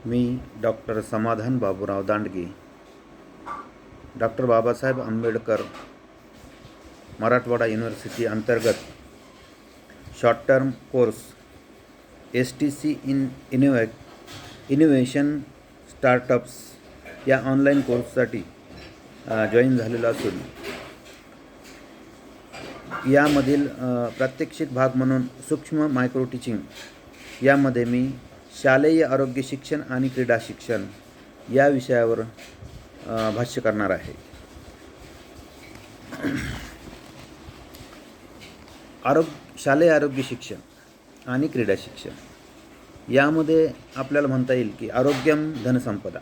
मी doctor समाधान Baburao Dandge, doctor Babasaheb Ambedkar Marathwada university अंतर्गत short term course STC in innovation startups या online कोर्ससाठी जॉईन झालेलो असून यामधील प्रात्यक्षिक भाग म्हणून सूक्ष्म मायक्रो टीचिंग यामध्ये मी शालेय आरोग्य शिक्षण आणि क्रीडा शिक्षण या विषयावर भाष्य करणार आहे. शालेय आरोग्य शिक्षण आणि क्रीडा शिक्षण यामध्ये आपल्याला म्हणता येईल की आरोग्यम धनसंपदा,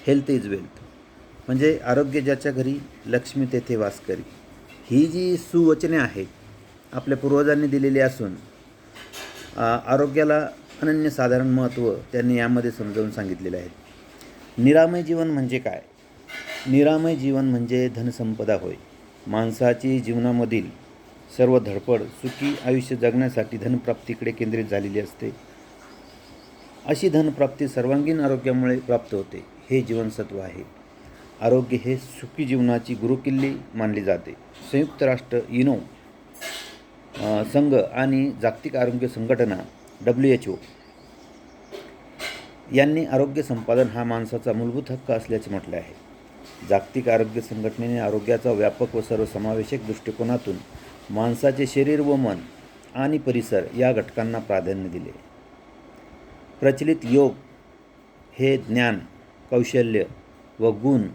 हेल्थ इज वेल्थ, म्हणजे आरोग्य ज्याच्या घरी लक्ष्मी तेथे वास करी, ही जी सुवचने आहेत आपल्या पूर्वजांनी दिलेली असून आरोग्याला अनन्यसाधारण महत्त्व त्यांनी यामध्ये समजावून सांगितलेले आहे. निरामय जीवन म्हणजे काय? निरामय जीवन म्हणजे धनसंपदा होय. माणसाची जीवनामधील सर्व धडपड सुखी आयुष्य जगण्यासाठी धनप्राप्तीकडे केंद्रित झालेली असते. अशी धनप्राप्ती सर्वांगीण आरोग्यामुळे प्राप्त होते. हे जीवनसत्व आहे. आरोग्य हे सुखी जीवनाची गुरुकिल्ली मानली जाते. संयुक्त राष्ट्र युनो संघ आणि जागतिक आरोग्य संघटना WHO यांनी आरोग्य संपादन हा माणसाचा मूलभूत हक्क असल्याचे म्हटले आहे. जागतिक आरोग्य संघटनेने आरोग्याचा व्यापक व सर्वसमावेशक दृष्टिकोनातून माणसाचे शरीर व मन आणि परिसर या घटकांना प्राधान्य दिले. प्रचलित योग हे ज्ञान, कौशल्य व गुण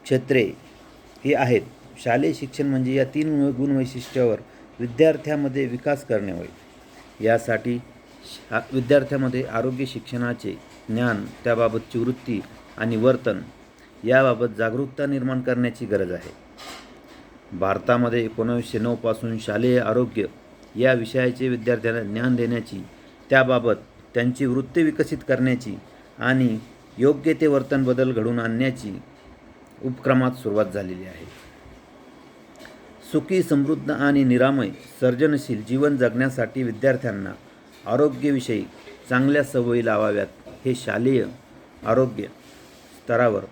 क्षेत्रे ही आहेत. शालेय शिक्षण म्हणजे या 3 गुणवैशिष्ट्यावर विद्यार्थ्यामध्ये विकास करणे होय. यासाठी विद्यार्थ्यामध्ये आरोग्य शिक्षणाचे ज्ञान, त्याबाबतची वृत्ती आणि वर्तन याबाबत जागरूकता निर्माण करण्याची गरज आहे. भारतामध्ये 1909 पासून शालेय आरोग्य या विषयाचे विद्यार्थ्यांना ज्ञान देण्याची, त्याबाबत त्यांची वृत्ती विकसित करण्याची आणि योग्य ते वर्तन बदल घडवून आणण्याची उपक्रमात सुरुवात झालेली आहे. सुखी, समृद्ध आणि निरामय सर्जनशील जीवन जगण्यासाठी विद्यार्थ्यांना आरोग्यविषयी चांगल्या सवयी लावाव्यात. हे शालेय आरोग्य स्तरावर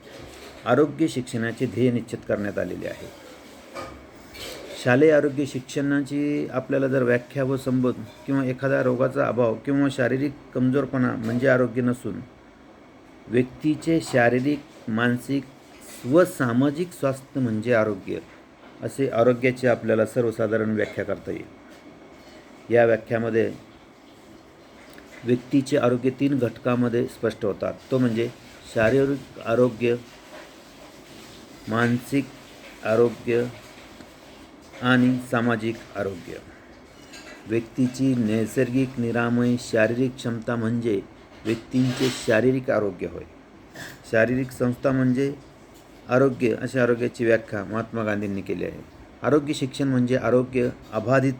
आरोग्य शिक्षणाचे ध्येय निश्चित करण्यात आलेले आहे. शालेय आरोग्य शिक्षणाची आपल्याला जर व्याख्या व संबोध किंवा एखाद्या रोगाचा अभाव किंवा शारीरिक कमजोरपणा म्हणजे आरोग्य नसून व्यक्तीचे शारीरिक, मानसिक व सामाजिक स्वास्थ्य म्हणजे आरोग्य, असे आरोग्याची आपल्याला सर्वसाधारण व्याख्या करता येईल. या व्याख्यामध्ये व्यक्तीचे आरोग्य 3 घटकामध्ये स्पष्ट होतात. तो म्हणजे शारीरिक आरोग्य, मानसिक आरोग्य आणि सामाजिक आरोग्य. व्यक्तीची नैसर्गिक निरामय शारीरिक क्षमता म्हणजे व्यक्तींचे शारीरिक आरोग्य होय. शारीरिक संस्था म्हणजे आरोग्य, अशा आरोग्याची व्याख्या महात्मा गांधींनी केली आहे. आरोग्य शिक्षण म्हणजे आरोग्य अबाधित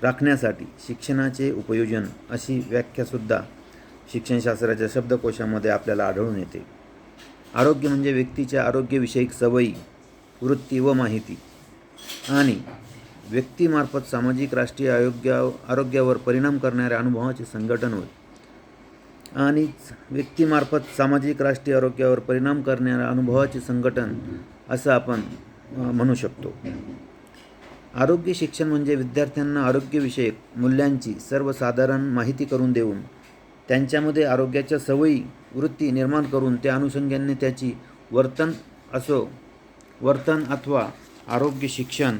राखण्यासाठी शिक्षणाचे उपयोजन, अशी व्याख्यासुद्धा शिक्षणशास्त्राच्या शब्दकोशामध्ये आपल्याला आढळून येते. आरोग्य म्हणजे व्यक्तीच्या आरोग्यविषयक सवयी, वृत्ती व माहिती आणि व्यक्तीमार्फत सामाजिक, राष्ट्रीय आरोग्यावर परिणाम करणाऱ्या अनुभवाचे संघटन होय. आणि व्यक्तीमार्फत सामाजिक, राष्ट्रीय आरोग्यावर परिणाम करणाऱ्या अनुभवाचे संघटन असं आपण म्हणू शकतो. आरोग्य शिक्षण म्हणजे विद्यार्थ्यांना आरोग्यविषयक मूल्यांची सर्वसाधारण माहिती करून देऊन त्यांच्यामध्ये आरोग्याच्या सवयी, वृत्ती निर्माण करून त्या अनुषंगाने त्याची वर्तन अथवा आरोग्य शिक्षण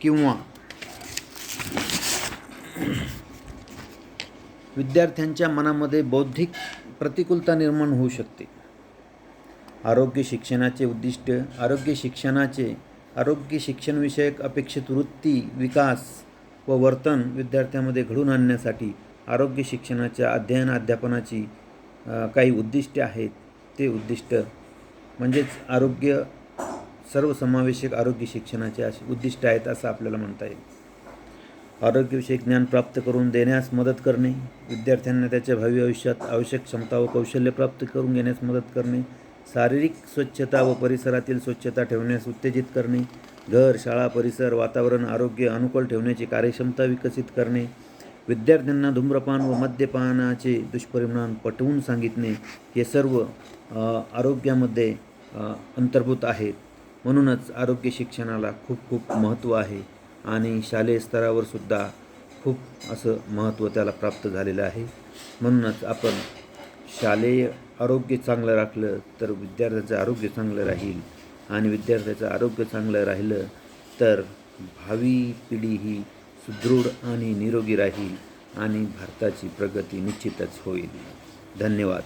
किंवा विद्यार्थ्यांच्या मनामध्ये बौद्धिक प्रतिकूलता निर्माण होऊ शकते. आरोग्य शिक्षणाचे उद्दिष्ट आरोग्य शिक्षणविषयक अपेक्षित वृत्ती, विकास व वर्तन विद्यार्थ्यांमध्ये घडवून आणण्यासाठी आरोग्य शिक्षणाच्या अध्यापनाची काही उद्दिष्टे आहेत. ते उद्दिष्ट म्हणजेच सर्वसमावेशक आरोग्य शिक्षणाचे अशी उद्दिष्टे आहेत असं आपल्याला म्हणता येईल. आरोग्यविषयक ज्ञान प्राप्त करून देण्यास मदत करणे, विद्यार्थ्यांना त्याच्या भावी आयुष्यात आवश्यक क्षमता व कौशल्य प्राप्त करून घेण्यास मदत करणे, शारीरिक स्वच्छता व परिसरातील स्वच्छता ठेवण्यास उत्तेजित करणे, घर, शाळा, परिसर, वातावरण आरोग्य अनुकूल ठेवण्याची कार्यक्षमता विकसित करणे, विद्यार्थ्यांना धूम्रपान व मद्यपानाचे दुष्परिणाम पटवून सांगितणे हे सर्व आरोग्यामध्ये अंतर्भूत आहेत. म्हणूनच आरोग्य शिक्षणाला खूप खूप महत्त्व आहे आणि शालेय स्तरावर सुद्धा खूप असं महत्त्व त्याला प्राप्त झालेलं आहे. म्हणूनच आपण शालेय आरोग्य चांगलं राखलं तर विद्यार्थ्याचं आरोग्य चांगलं राहील आणि विद्यार्थ्याचं आरोग्य चांगलं राहिलं तर भावी पिढी ही सुदृढ आणि निरोगी राहील आणि भारताची प्रगती निश्चितच होईल. धन्यवाद.